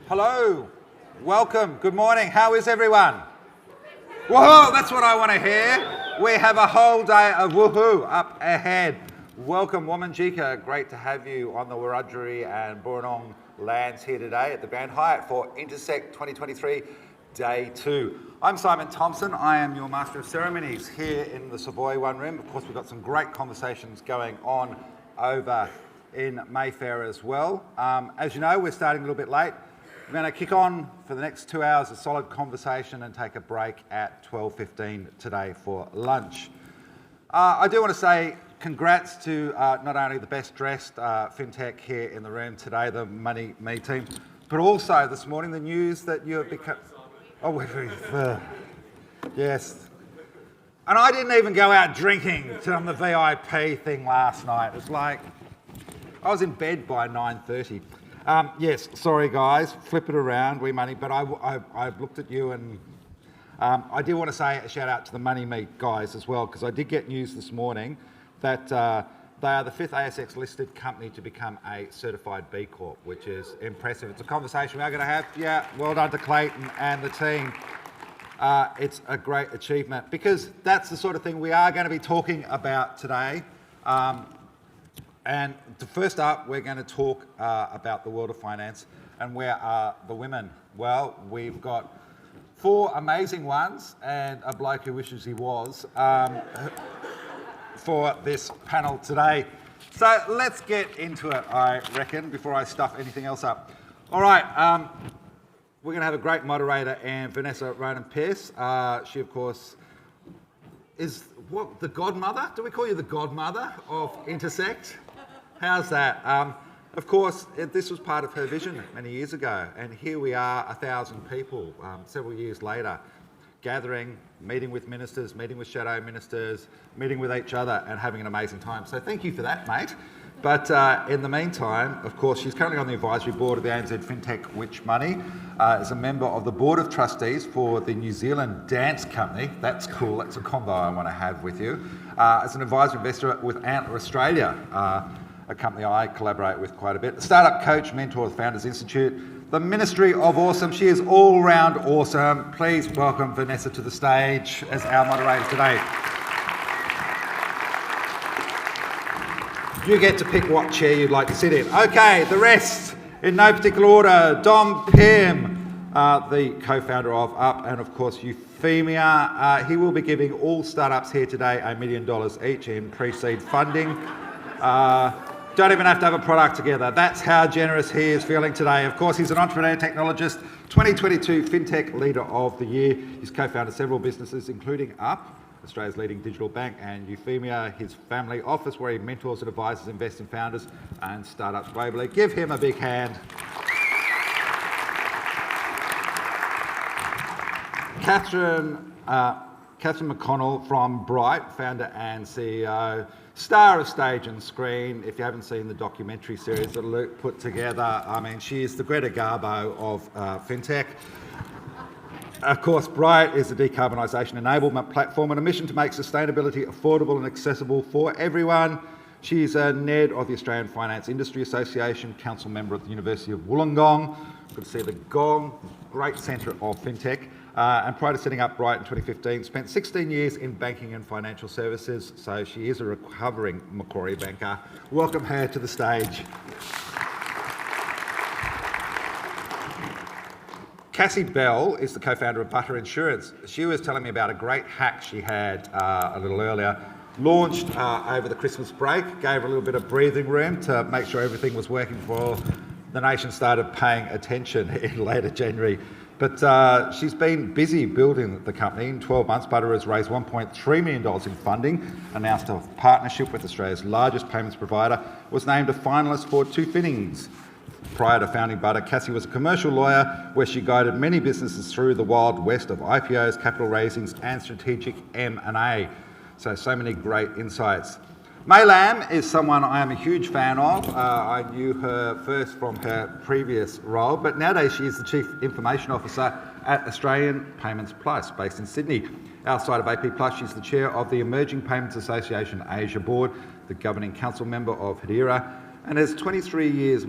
Hello, welcome, good morning, how is everyone? Whoa, that's what I want to hear. We have a whole day of woohoo up ahead. Welcome Wominjeka, great to have you on the Wiradjuri and Boonwurrung lands here today at the Grand Hyatt for Intersekt 2023 Day 2. I'm Simon Thompson, I am your Master of Ceremonies here in the Savoy One Room. Of course, we've got some great conversations going on over in Mayfair as well. As you know, we're starting a little bit late. We're going to kick on for the next 2 hours of solid conversation and take a break at 12:15 today for lunch. I do want to say congrats to not only the best dressed FinTech here in the room today, the Money Me team, but also this morning the news that you have become... yes. And I didn't even go out drinking on the VIP thing last night. It was like, I was in bed by 9:30. Yes, sorry guys, flip it around, wee money, but I've looked at you and I do want to say a shout out to the Money Meet guys as well, because I did get news this morning that they are the 5th ASX listed company to become a certified B Corp, which is impressive. It's a conversation we are going to have. Yeah, well done to Clayton and the team. It's a great achievement because that's the sort of thing we are going to be talking about today. And first up, we're going to talk about the world of finance and where are the women? Well, we've got 4 amazing ones and a bloke who wishes he was for this panel today. So let's get into it, I reckon, before I stuff anything else up. All right, we're going to have a great moderator, and Vanessa Ronan-Pearce. She, of course, is what, the godmother? Do we call you the godmother of Intersekt? How's that? Of course, this was part of her vision many years ago, and here we are, 1,000 people, several years later, gathering, meeting with ministers, meeting with shadow ministers, meeting with each other, and having an amazing time. So thank you for that, mate. But in the meantime, of course, she's currently on the advisory board of the ANZ FinTech Which Money, is a member of the board of trustees for the New Zealand Dance Company. That's cool, that's a combo I want to have with you. As an advisor investor with Antler Australia, a company I collaborate with quite a bit. Startup coach, mentor of the Founders Institute, the Ministry of Awesome. She is all round awesome. Please welcome Vanessa to the stage as our moderator today. You get to pick what chair you'd like to sit in. Okay, the rest, in no particular order. Dom Pym, the co-founder of Up, and of course Euphemia. He will be giving all startups here today $1 million each in pre-seed funding. Don't even have to have a product together. That's how generous he is feeling today. Of course, he's an entrepreneur, technologist, 2022 FinTech Leader of the Year. He's co-founded several businesses, including Up, Australia's leading digital bank, and Euphemia, his family office, where he mentors and advises investing founders and startups globally. Give him a big hand. Catherine McConnell from Bright, founder and CEO. Star of stage and screen. If you haven't seen the documentary series that Luke put together, I mean, she is the Greta Garbo of FinTech. Of course, Bright is a decarbonisation enablement platform on a mission to make sustainability affordable and accessible for everyone. She's a NED of the Australian Finance Industry Association, council member at the University of Wollongong. Good to see the Gong, great centre of FinTech. And prior to setting up Bright in 2015, spent 16 years in banking and financial services, so she is a recovering Macquarie banker. Welcome her to the stage. Cassie Bell is the co-founder of Butter Insurance. She was telling me about a great hack she had a little earlier. Launched over the Christmas break, gave her a little bit of breathing room to make sure everything was working before the nation started paying attention in later January. But she's been busy building the company. In 12 months, Butter has raised $1.3 million in funding, announced a partnership with Australia's largest payments provider, was named a finalist for 2 Finnings. Prior to founding Butter, Cassie was a commercial lawyer where she guided many businesses through the wild west of IPOs, capital raisings and strategic M&A. So many great insights. May Lam is someone I am a huge fan of. I knew her first from her previous role, but nowadays she is the Chief Information Officer at Australian Payments Plus, based in Sydney. Outside of AP Plus, she's the Chair of the Emerging Payments Association Asia Board, the Governing Council member of Hedera, and has 23 years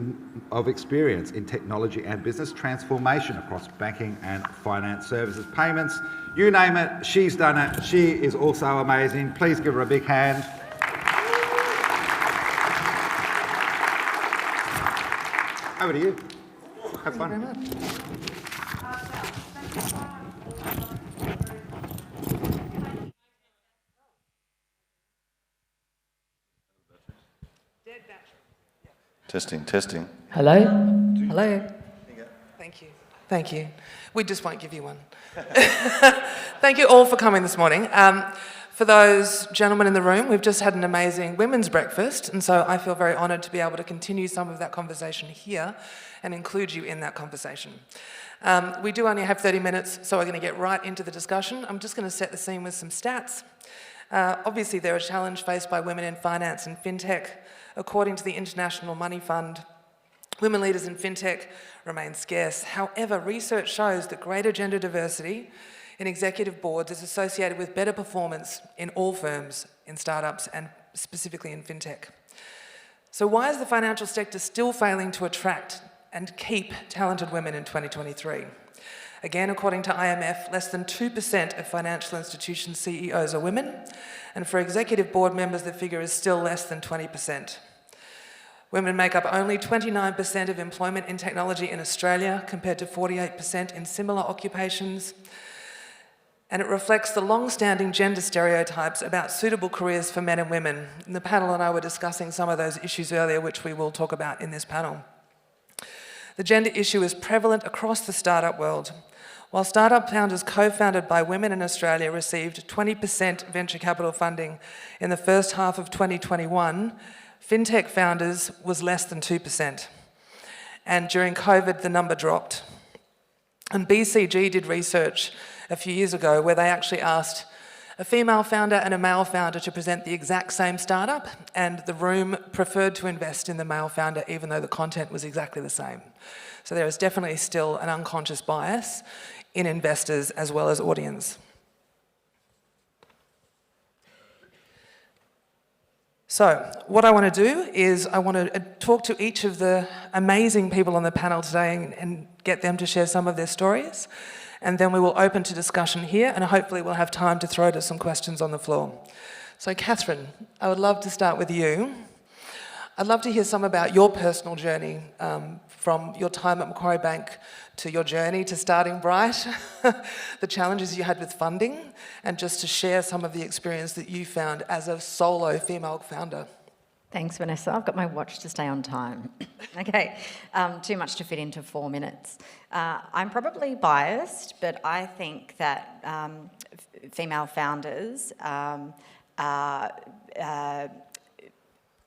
of experience in technology and business transformation across banking and finance services, payments, you name it, she's done it. She is also amazing. Please give her a big hand. Over to you. Have fun. Thank you very much. Testing. Hello? Hello? Thank you. We just won't give you one. Thank you all for coming this morning. For those gentlemen in the room, we've just had an amazing women's breakfast, and so I feel very honoured to be able to continue some of that conversation here and include you in that conversation. We do only have 30 minutes, so we're going to get right into the discussion. I'm just going to set the scene with some stats. Obviously, they're a challenge faced by women in finance and fintech. According to the International Money Fund, women leaders in fintech remain scarce. However, research shows that greater gender diversity in executive boards is associated with better performance in all firms, in startups, and specifically in fintech. So why is the financial sector still failing to attract and keep talented women in 2023? Again, according to IMF, less than 2% of financial institution CEOs are women, and for executive board members, the figure is still less than 20%. Women make up only 29% of employment in technology in Australia, compared to 48% in similar occupations, and it reflects the long-standing gender stereotypes about suitable careers for men and women. And the panel and I were discussing some of those issues earlier, which we will talk about in this panel. The gender issue is prevalent across the startup world. While startup founders co-founded by women in Australia received 20% venture capital funding in the first half of 2021, fintech founders was less than 2%. And during COVID, the number dropped. And BCG did research a few years ago where they actually asked a female founder and a male founder to present the exact same startup, and the room preferred to invest in the male founder even though the content was exactly the same. So there is definitely still an unconscious bias in investors as well as audience. So what I want to do is I want to talk to each of the amazing people on the panel today and get them to share some of their stories. And then we will open to discussion here, and hopefully we'll have time to throw to some questions on the floor. So Catherine, I would love to start with you. I'd love to hear some about your personal journey, from your time at Macquarie Bank to your journey to starting Bright, the challenges you had with funding, and just to share some of the experience that you found as a solo female founder. Thanks, Vanessa. I've got my watch to stay on time. Okay, too much to fit into 4 minutes. I'm probably biased, but I think that female founders are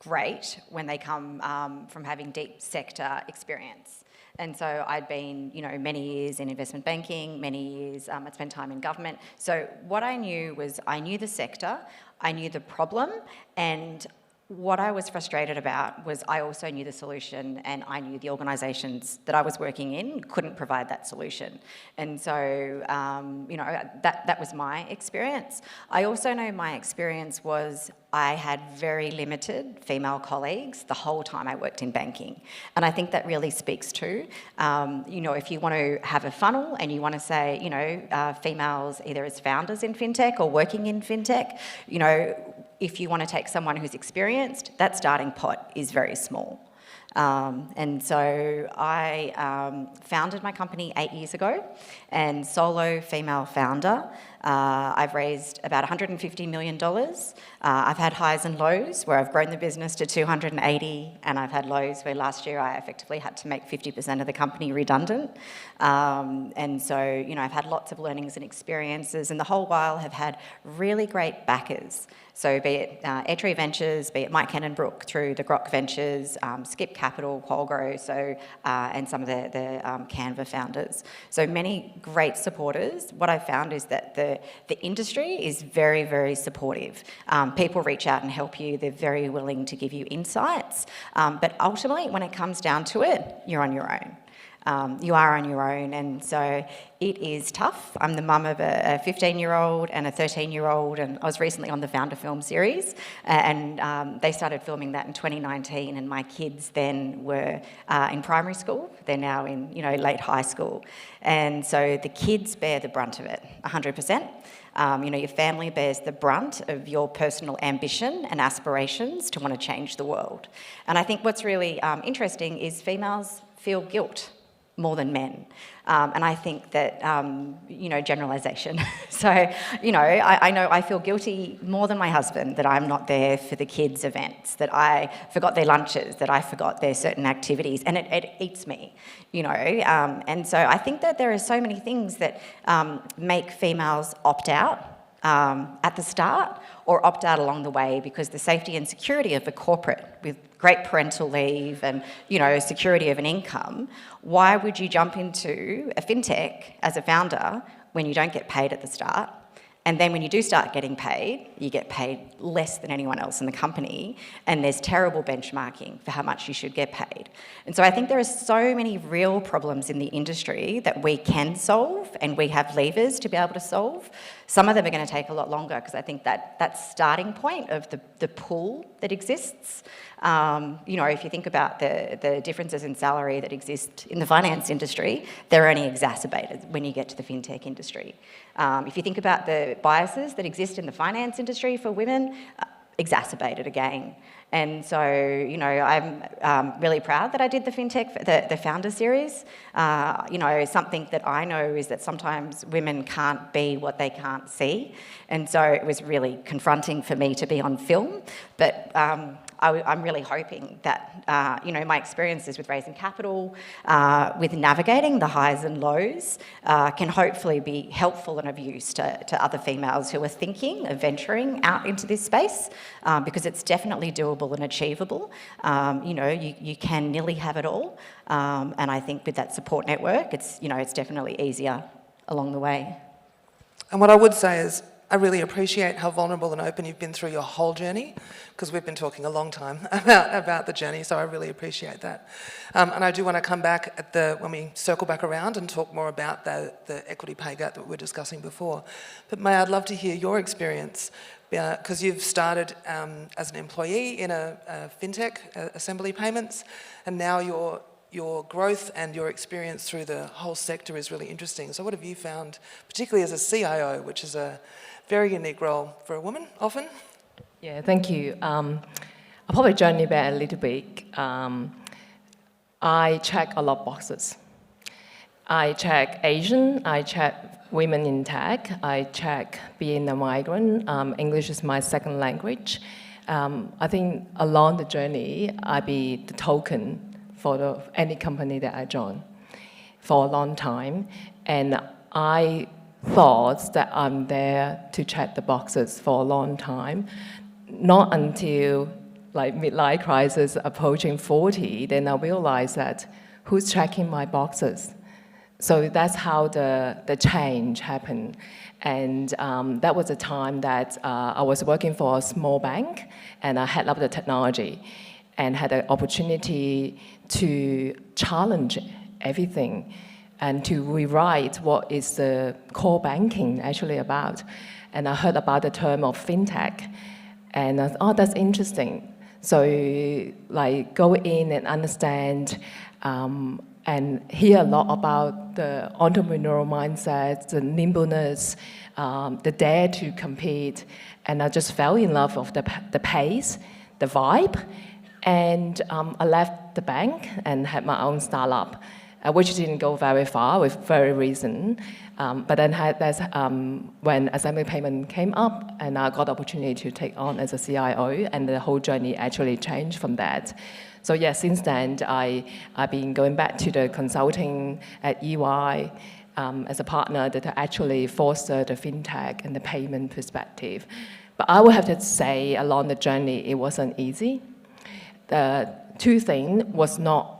great when they come from having deep sector experience. And so I'd been, many years in investment banking, many years I'd spent time in government. So what I knew was I knew the sector, I knew the problem, and what I was frustrated about was I also knew the solution, and I knew the organisations that I was working in couldn't provide that solution. And so, that was my experience. I also know my experience was I had very limited female colleagues the whole time I worked in banking. And I think that really speaks to, if you want to have a funnel and you want to say, females either as founders in fintech or working in fintech, if you want to take someone who's experienced, that starting pot is very small. And so I founded my company 8 years ago, and solo female founder. I've raised about $150 million. I've had highs and lows where I've grown the business to 280, and I've had lows where last year I effectively had to make 50% of the company redundant. And so, I've had lots of learnings and experiences, and the whole while have had really great backers. So be it Airtree Ventures, be it Mike Cannon-Brook through the Grok Ventures, Skip Capital, Qualgrow, and some of the Canva founders. So many great supporters. What I've found is that the industry is very, very supportive. People reach out and help you. They're very willing to give you insights. But ultimately, when it comes down to it, you're on your own. You are on your own, and so it is tough. I'm the mum of a 15-year-old and a 13-year-old, and I was recently on the Founder film series, and they started filming that in 2019, and my kids then were in primary school. They're now in, late high school. And so the kids bear the brunt of it, 100%. Your family bears the brunt of your personal ambition and aspirations to want to change the world. And I think what's really interesting is females feel guilt more than men. And I think that, generalisation. So, I know I feel guilty more than my husband that I'm not there for the kids' events, that I forgot their lunches, that I forgot their certain activities, and it eats me, And so I think that there are so many things that make females opt out at the start or opt out along the way, because the safety and security of a corporate with great parental leave and, security of an income, why would you jump into a fintech as a founder when you don't get paid at the start? And then when you do start getting paid, you get paid less than anyone else in the company, and there's terrible benchmarking for how much you should get paid. And so I think there are so many real problems in the industry that we can solve, and we have levers to be able to solve. Some of them are going to take a lot longer, because I think that starting point of the pool that exists, if you think about the differences in salary that exist in the finance industry, they're only exacerbated when you get to the fintech industry. If you think about the biases that exist in the finance industry for women, exacerbated again. And so, I'm really proud that I did the FinTech, the Founder Series. Something that I know is that sometimes women can't be what they can't see. And so it was really confronting for me to be on film. But I'm really hoping that, my experiences with raising capital, with navigating the highs and lows, can hopefully be helpful and of use to other females who are thinking of venturing out into this space, because it's definitely doable and achievable. You can nearly have it all. And I think with that support network, it's definitely easier along the way. And what I would say is, I really appreciate how vulnerable and open you've been through your whole journey, because we've been talking a long time about the journey, so I really appreciate that. And I do want to come back when we circle back around and talk more about the equity pay gap that we were discussing before. But I'd love to hear your experience, because you've started as an employee in a fintech, Assembly Payments, and now your growth and your experience through the whole sector is really interesting. So what have you found, particularly as a CIO, which is a very unique role for a woman, often? Yeah, thank you. I'll probably journey back a little bit. I check a lot of boxes. I check Asian, I check women in tech, I check being a migrant. English is my second language. I think along the journey, I be the token for any company that I join for a long time. And I thought that I'm there to check the boxes for a long time. Not until midlife crisis approaching 40, then I realized that who's checking my boxes? So that's how the change happened. And that was a time that I was working for a small bank, and I had up the technology and had the opportunity to challenge everything and to rewrite what is the core banking actually about. And I heard about the term of FinTech, and I thought, oh, that's interesting. So go in and understand and hear a lot about the entrepreneurial mindset, the nimbleness, the dare to compete. And I just fell in love with the pace, the vibe. And I left the bank and had my own startup, which didn't go very far with very reason. But then that's when Assembly Payment came up, and I got the opportunity to take on as a CIO, and the whole journey actually changed from that. So yeah, since then, I've been going back to the consulting at EY as a partner that actually foster the fintech and the payment perspective. But I would have to say, along the journey, it wasn't easy. The two things was not,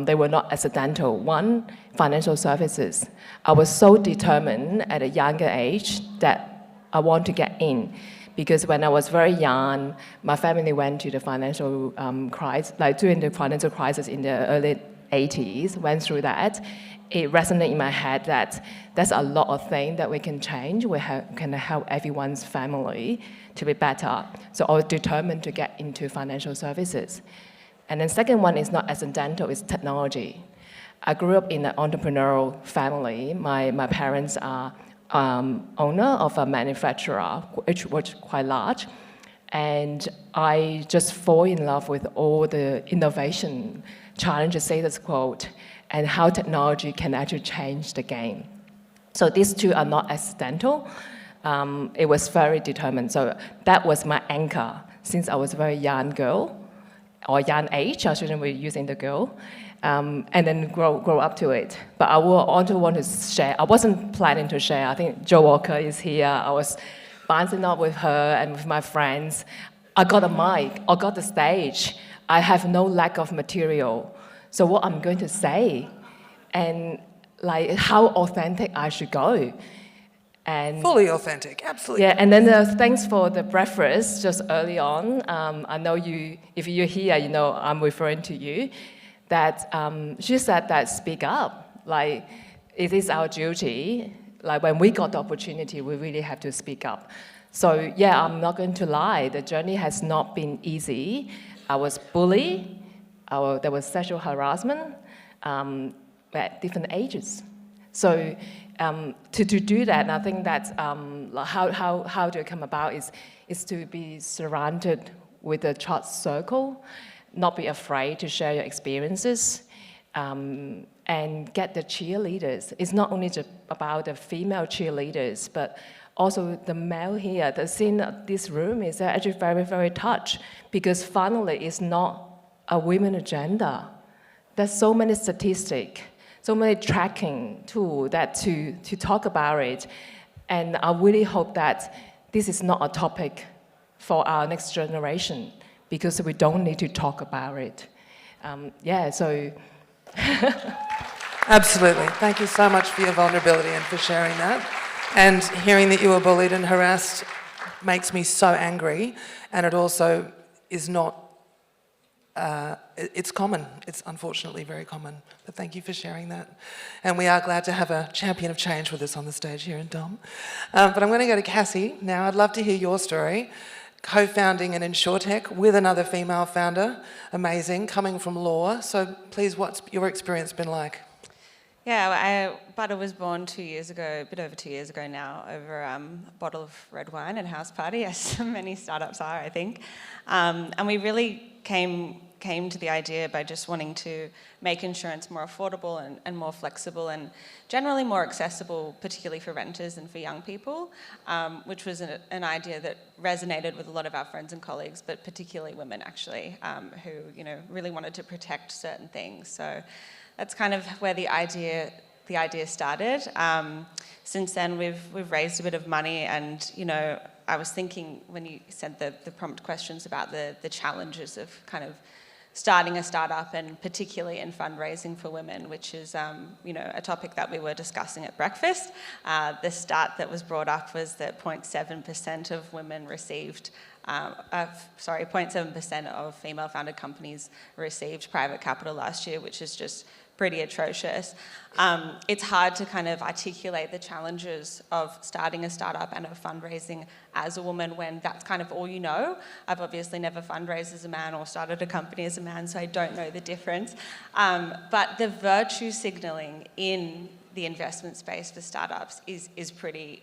they were not accidental. One, financial services. I was so determined at a younger age that I want to get in. Because when I was very young, my family went to the financial crisis, during the financial crisis in the early 80s, went through that, it resonated in my head that there's a lot of things that we can change. We can help everyone's family to be better. So I was determined to get into financial services. And then second one is not accidental, it's technology. I grew up in an entrepreneurial family. My parents are owner of a manufacturer, which was quite large. And I just fall in love with all the innovation, challenge the status quo, and how technology can actually change the game. So these two are not accidental. It was very determined. So that was my anchor since I was a very young girl, or young age, I shouldn't be using the girl, and then grow up to it. But I also want to share. I wasn't planning to share. I think Jo Walker is here. I was bouncing up with her and with my friends. I got a mic, I got the stage. I have no lack of material. So what I'm going to say, and like how authentic I should go. And Fully authentic, absolutely. yeah, and then thanks for the breakfast just early on. I know you, if you're here, you know I'm referring to you. That she said that speak up, like it is our duty. Like when we got the opportunity, we really have to speak up. So yeah, I'm not going to lie. The journey has not been easy. I was bullied. There was sexual harassment at different ages. So to do that, and I think that how do it come about is to be surrounded with a trust circle, not be afraid to share your experiences, and get the cheerleaders. It's not only just about the female cheerleaders, but also the male here. The scene of this room is actually very, very touched because finally it's not a women agenda. There's so many statistics, so many tracking tools that to talk about it. And I really hope that this is not a topic for our next generation because we don't need to talk about it. So. Absolutely. Thank you so much for your vulnerability and for sharing that. And hearing that you were bullied and harassed makes me so angry. And it also is not, it's common. It's unfortunately very common. But thank you for sharing that. And we are glad to have a champion of change with us on the stage here in Dom. But I'm going to go to Cassie now. I'd love to hear your story. Co-founding an InsurTech with another female founder. Amazing, coming from law. So please, what's your experience been like? Yeah, Butter was born 2 years ago, a bit over 2 years ago now, over a bottle of red wine at a house party, as many startups are, I think. And we really came to the idea by just wanting to make insurance more affordable and more flexible and generally more accessible, particularly for renters and for young people, which was an idea that resonated with a lot of our friends and colleagues, but particularly women actually, who really wanted to protect certain things. So that's kind of where the idea started. Since then, we've raised a bit of money, and I was thinking when you said the prompt questions about the challenges of kind of starting a startup, and particularly in fundraising for women, which is a topic that we were discussing at breakfast. The stat that was brought up was that 0.7% of women received. 0.7% of female-founded companies received private capital last year, which is just pretty atrocious. It's hard to kind of articulate the challenges of starting a startup and of fundraising as a woman when that's kind of all you know. I've obviously never fundraised as a man or started a company as a man, so I don't know the difference. But the virtue signalling in the investment space for startups is pretty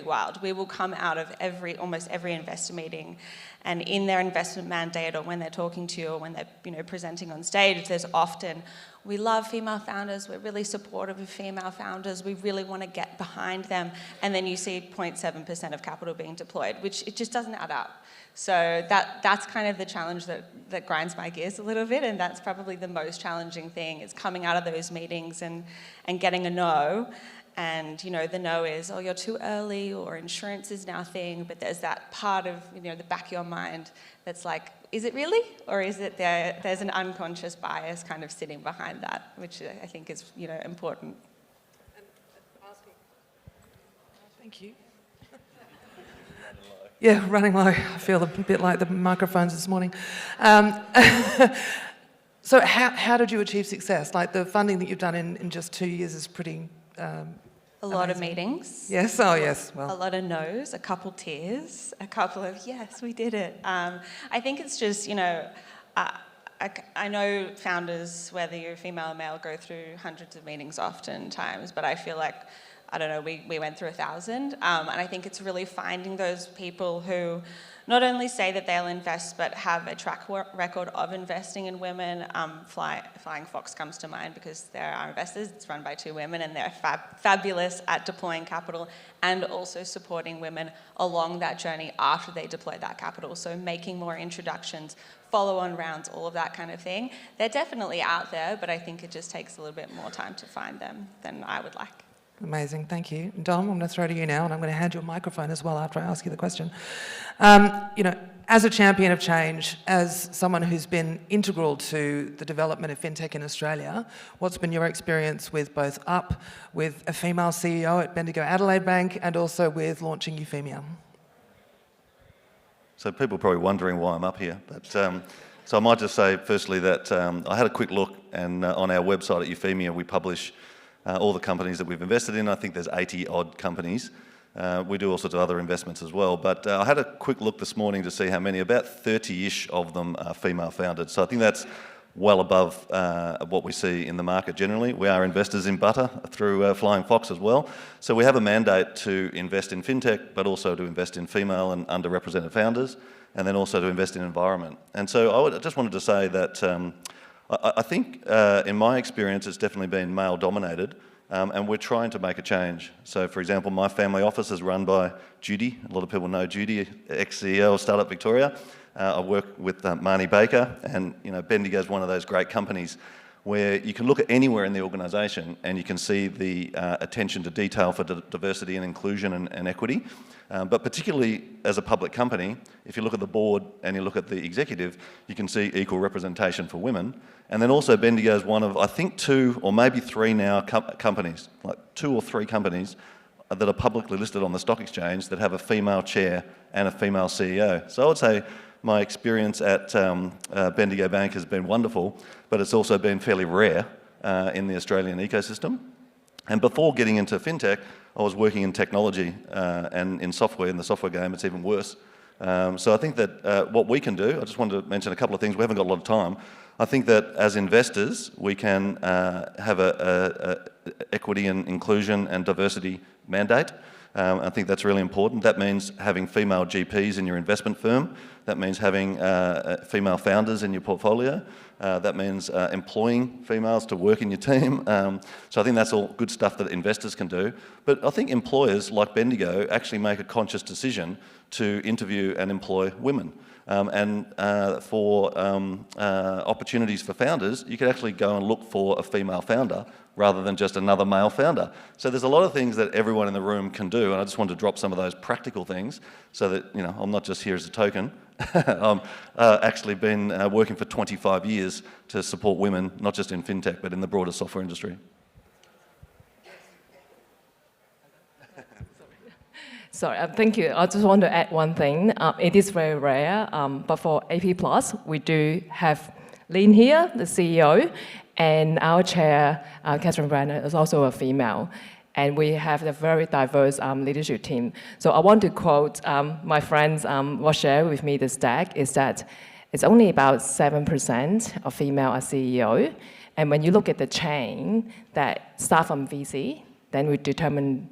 wild. We will come out of almost every investor meeting, and in their investment mandate, or when they're talking to you, or when they're presenting on stage, there's often, we love female founders, we're really supportive of female founders, we really want to get behind them, and then you see 0.7% of capital being deployed, which it just doesn't add up. So that's kind of the challenge that grinds my gears a little bit, and that's probably the most challenging thing, is coming out of those meetings and getting a no. And the no is, oh, you're too early, or insurance is now a thing, but there's that part of the back of your mind that's like, is it really? Or is it there's an unconscious bias kind of sitting behind that, which I think is important. Thank you. Yeah, running low. I feel a bit like the microphones this morning. So how did you achieve success? Like the funding that you've done in just 2 years is pretty A lot of meetings. Yes, oh yes. A Well, lot of no's, a couple tears, a couple of yes, we did it. I think it's just, I know founders, whether you're female or male, go through hundreds of meetings oftentimes, but I feel like, I don't know, we went through 1,000. And I think it's really finding those people who not only say that they'll invest, but have a track record of investing in women. Flying Fox comes to mind because they're our investors. It's run by 2 women and they're fabulous at deploying capital and also supporting women along that journey after they deploy that capital. So making more introductions, follow-on rounds, all of that kind of thing. They're definitely out there, but I think it just takes a little bit more time to find them than I would like. amazing, thank you. Dom, I'm going to throw to you now, and I'm going to hand you a microphone as well after I ask you the question. As a champion of change, as someone who's been integral to the development of FinTech in Australia, what's been your experience with both Up, with a female CEO at Bendigo Adelaide Bank, and also with launching Euphemia? So people are probably wondering why I'm up here. But so I might just say firstly that I had a quick look, and on our website at Euphemia we publish all the companies that we've invested in. I think there's 80 odd companies. We do all sorts of other investments as well. But I had a quick look this morning to see how many, about 30-ish of them are female founded. So I think that's well above what we see in the market generally. We are investors in butter through Flying Fox as well. So we have a mandate to invest in FinTech, but also to invest in female and underrepresented founders, and then also to invest in environment. And so I just wanted to say that I think in my experience it's definitely been male dominated, and we're trying to make a change. So for example, my family office is run by Judy. A lot of people know Judy, ex-CEO of Startup Victoria. I work with Marnie Baker, and Bendigo is one of those great companies where you can look at anywhere in the organisation and you can see the attention to detail for diversity and inclusion and equity. But particularly as a public company, if you look at the board and you look at the executive, you can see equal representation for women. And then also Bendigo is one of, I think, 2 or maybe 3 now companies, like 2 or 3 companies that are publicly listed on the stock exchange that have a female chair and a female CEO. So I would say my experience at Bendigo Bank has been wonderful, but it's also been fairly rare in the Australian ecosystem. And before getting into FinTech, I was working in technology and in software. In the software game, it's even worse. So I think that what we can do, I just wanted to mention a couple of things. We haven't got a lot of time. I think that as investors, we can have a equity and inclusion and diversity mandate. I think that's really important. That means having female GPs in your investment firm. That means having female founders in your portfolio. That means employing females to work in your team. So I think that's all good stuff that investors can do. But I think employers like Bendigo actually make a conscious decision to interview and employ women. For opportunities for founders, you could actually go and look for a female founder rather than just another male founder. So there's a lot of things that everyone in the room can do, and I just wanted to drop some of those practical things so that I'm not just here as a token. I've actually been working for 25 years to support women, not just in FinTech, but in the broader software industry. Sorry, thank you. I just want to add one thing. It is very rare, but for AP Plus, we do have Lynn here, the CEO, and our chair, Catherine Brenner, is also a female. And we have a very diverse leadership team. So I want to quote my friends what shared with me the stat is that it's only about 7% of female are CEO. And when you look at the chain that start from VC, then we determine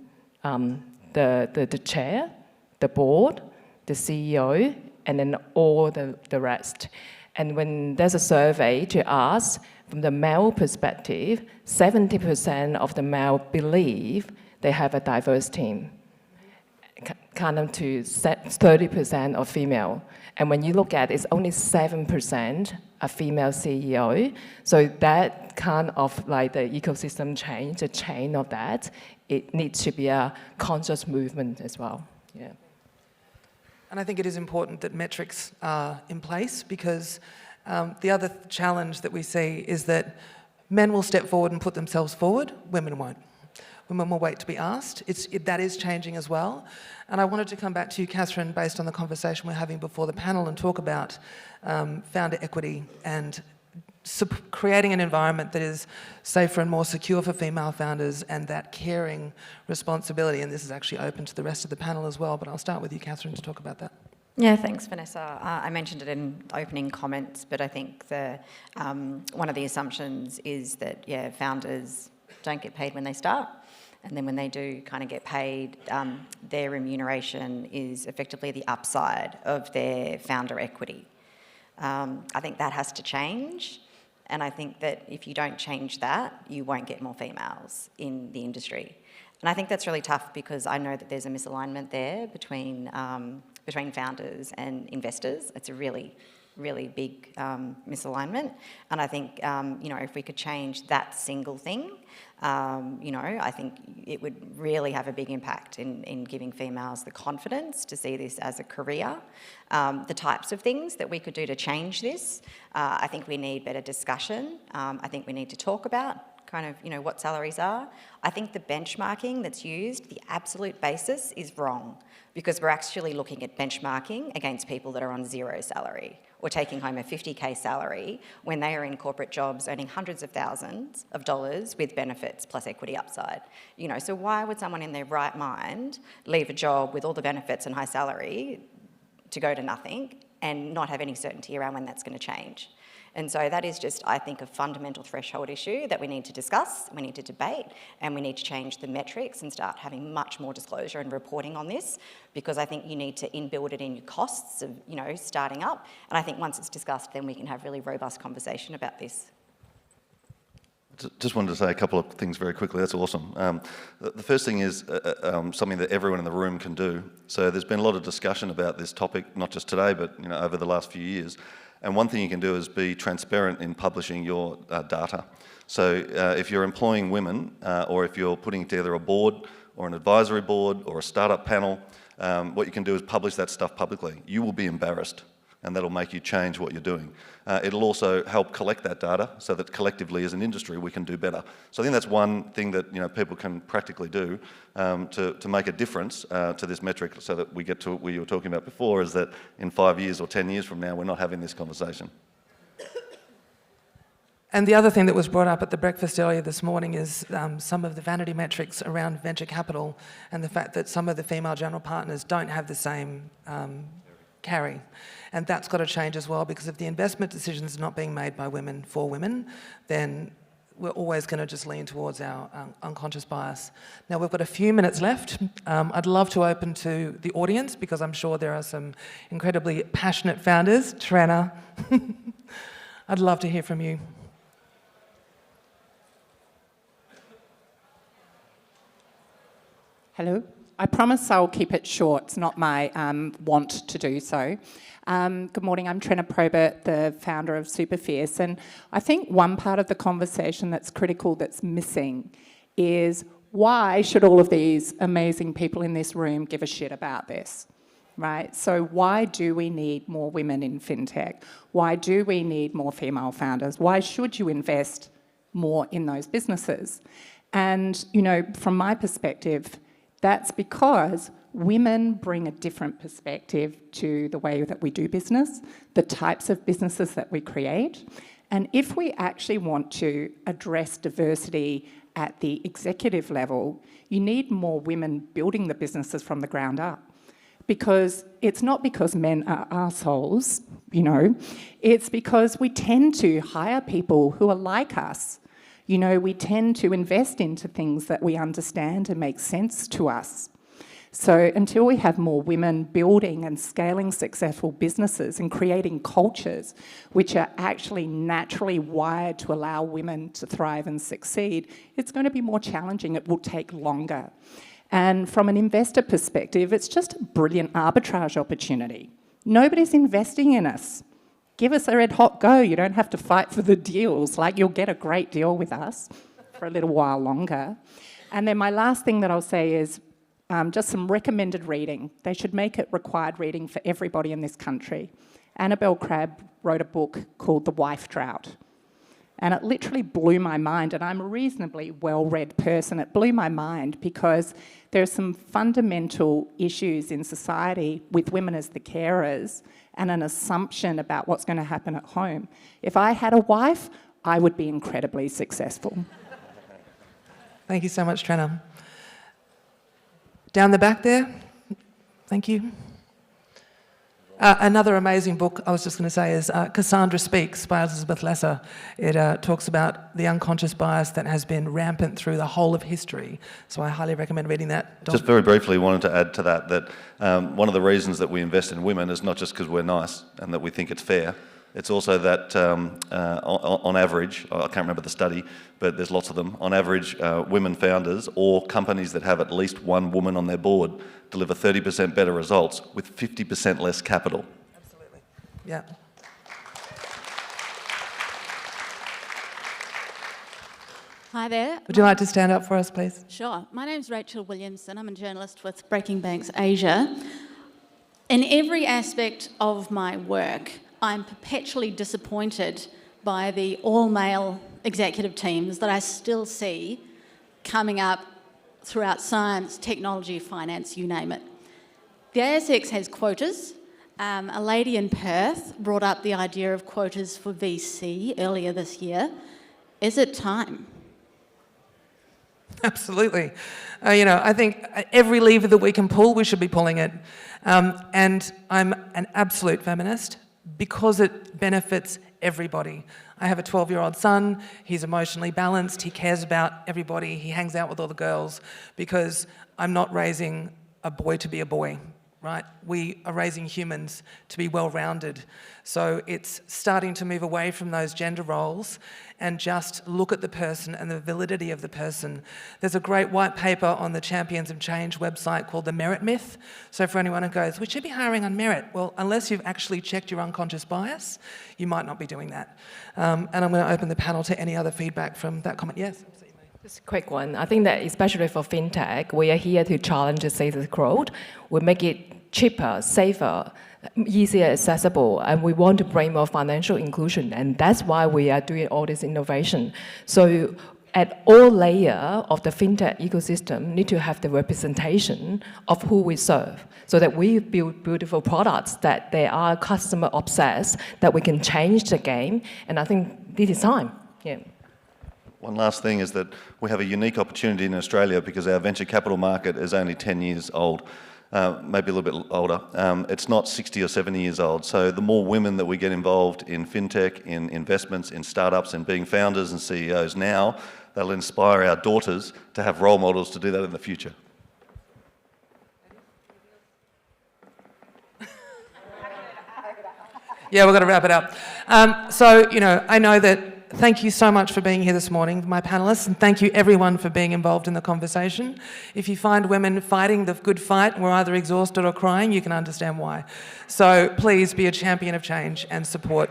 the chair, the board, the CEO, and then all the rest. And when there's a survey to ask, from the male perspective, 70% of the male believe they have a diverse team, kind of to 30% of female. And when you look at it, it's only 7% a female CEO. So that kind of like the ecosystem change, the chain of that, it needs to be a conscious movement as well. Yeah. And I think it is important that metrics are in place because the other challenge that we see is that men will step forward and put themselves forward, women won't. Women will wait to be asked. That is changing as well. And I wanted to come back to you, Catherine, based on the conversation we're having before the panel and talk about founder equity and creating an environment that is safer and more secure for female founders, and that caring responsibility. And this is actually open to the rest of the panel as well, but I'll start with you, Catherine, to talk about that. Yeah, thanks, Vanessa. I mentioned it in opening comments, but I think one of the assumptions is that, founders don't get paid when they start. And then when they do kind of get paid, their remuneration is effectively the upside of their founder equity. I think that has to change. And I think that if you don't change that, you won't get more females in the industry. And I think that's really tough because I know that there's a misalignment there between founders and investors. It's a really, really big misalignment. And I think, if we could change that single thing, I think it would really have a big impact in giving females the confidence to see this as a career. The types of things that we could do to change this, I think we need better discussion. I think we need to talk about what salaries are. I think the benchmarking that's used, the absolute basis, is wrong because we're actually looking at benchmarking against people that are on zero salary or taking home a 50K salary when they are in corporate jobs earning hundreds of thousands of dollars with benefits plus equity upside. So why would someone in their right mind leave a job with all the benefits and high salary to go to nothing and not have any certainty around when that's going to change? And so that is just, I think, a fundamental threshold issue that we need to discuss, we need to debate, and we need to change the metrics and start having much more disclosure and reporting on this, because I think you need to inbuild it in your costs of, starting up. And I think once it's discussed, then we can have really robust conversation about this. Just wanted to say a couple of things very quickly. That's awesome. The first thing is something that everyone in the room can do. So there's been a lot of discussion about this topic, not just today, but over the last few years. And one thing you can do is be transparent in publishing your data. So if you're employing women, or if you're putting together a board or an advisory board or a startup panel, what you can do is publish that stuff publicly. You will be embarrassed, and that'll make you change what you're doing. It'll also help collect that data so that collectively as an industry we can do better. So I think that's one thing that people can practically do to make a difference to this metric, so that we get to what you were talking about before, is that in 5 years or 10 years from now we're not having this conversation. And the other thing that was brought up at the breakfast earlier this morning is some of the vanity metrics around venture capital and the fact that some of the female general partners don't have the same carry. And that's got to change as well, because if the investment decisions are not being made by women for women, then we're always going to just lean towards our unconscious bias. Now, we've got a few minutes left. I'd love to open to the audience, because I'm sure there are some incredibly passionate founders. Trana, I'd love to hear from you. Hello. I promise I'll keep it short. It's not my want to do so. Good morning. I'm Trina Probert, the founder of Superfierce. And I think one part of the conversation that's critical, that's missing, is why should all of these amazing people in this room give a shit about this? Right? So why do we need more women in fintech? Why do we need more female founders? Why should you invest more in those businesses? And, from my perspective, that's because women bring a different perspective to the way that we do business, the types of businesses that we create. And if we actually want to address diversity at the executive level, you need more women building the businesses from the ground up. Because it's not because men are assholes, it's because we tend to hire people who are like us. We tend to invest into things that we understand and make sense to us. So until we have more women building and scaling successful businesses and creating cultures which are actually naturally wired to allow women to thrive and succeed, it's going to be more challenging. It will take longer. And from an investor perspective, it's just a brilliant arbitrage opportunity. Nobody's investing in us. Give us a red hot go. You don't have to fight for the deals. You'll get a great deal with us for a little while longer. And then my last thing that I'll say is just some recommended reading. They should make it required reading for everybody in this country. Annabelle Crabb wrote a book called The Wife Drought. And it literally blew my mind. And I'm a reasonably well-read person. It blew my mind because there are some fundamental issues in society with women as the carers and an assumption about what's going to happen at home. If I had a wife, I would be incredibly successful. Thank you so much, Trina. Down the back there, thank you. Another amazing book, I was just going to say, is Cassandra Speaks by Elizabeth Lesser. It talks about the unconscious bias that has been rampant through the whole of history. So I highly recommend reading that. Just very briefly, wanted to add to that one of the reasons that we invest in women is not just because we're nice and that we think it's fair. It's also that on average, I can't remember the study, but there's lots of them, on average, women founders or companies that have at least one woman on their board deliver 30% better results with 50% less capital. Absolutely. Yeah. Hi there. Would you like to stand up for us, please? Sure. My name's Rachel Williamson. I'm a journalist with Breaking Banks Asia. In every aspect of my work, I'm perpetually disappointed by the all-male executive teams that I still see coming up throughout science, technology, finance, you name it. The ASX has quotas. A lady in Perth brought up the idea of quotas for VC earlier this year. Is it time? Absolutely. I think every lever that we can pull, we should be pulling it. And I'm an absolute feminist because it benefits everybody. I have a 12-year-old son. He's emotionally balanced. He cares about everybody. He hangs out with all the girls because I'm not raising a boy to be a boy, right? We are raising humans to be well-rounded. So it's starting to move away from those gender roles and just look at the person and the validity of the person. There's a great white paper on the Champions of Change website called The Merit Myth. So for anyone who goes, we should be hiring on merit. Well, unless you've actually checked your unconscious bias, you might not be doing that. And I'm going to open the panel to any other feedback from that comment. Yes? Just a quick one. I think that especially for FinTech, we are here to challenge the status quo. We make it cheaper, safer, easier accessible, and we want to bring more financial inclusion, and that's why we are doing all this innovation. So at all layers of the FinTech ecosystem need to have the representation of who we serve so that we build beautiful products that they are customer obsessed, that we can change the game, and I think this is time. Yeah. One last thing is that we have a unique opportunity in Australia because our venture capital market is only 10 years old. Maybe a little bit older. It's not 60 or 70 years old. So the more women that we get involved in FinTech, in investments, in startups, and being founders and CEOs now, that'll inspire our daughters to have role models to do that in the future. Yeah, we've got to wrap it up. I know that. Thank you so much for being here this morning, my panellists, and thank you everyone for being involved in the conversation. If you find women fighting the good fight and we're either exhausted or crying, you can understand why. So please be a champion of change and support